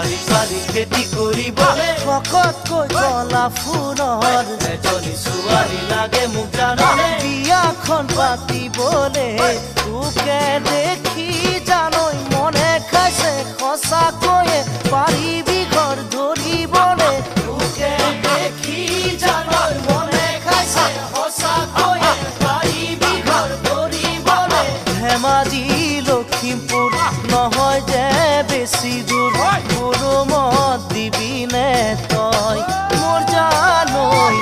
বাড়ি বাড়ি খেতি কৰিবলে শকতকৈ কলা ফুলৰ এজনী ছোৱালী লাগে মোক জাননে বিয়াখন পাতিবলে তোকে দেখি জানৈ মনে খাইছে সঁচাকৈয়ে পাৰিবি ঘৰ ধৰিবলে তোকে দেখি জানৈ মনে খাইছে সঁচাকৈয়ে পাৰিবি ঘৰ ধৰিবলে ধেমাজি লখিমপুৰ নহয় যে বেছি দূৰ গৰমত দিবি নে তই মোৰ জানৈ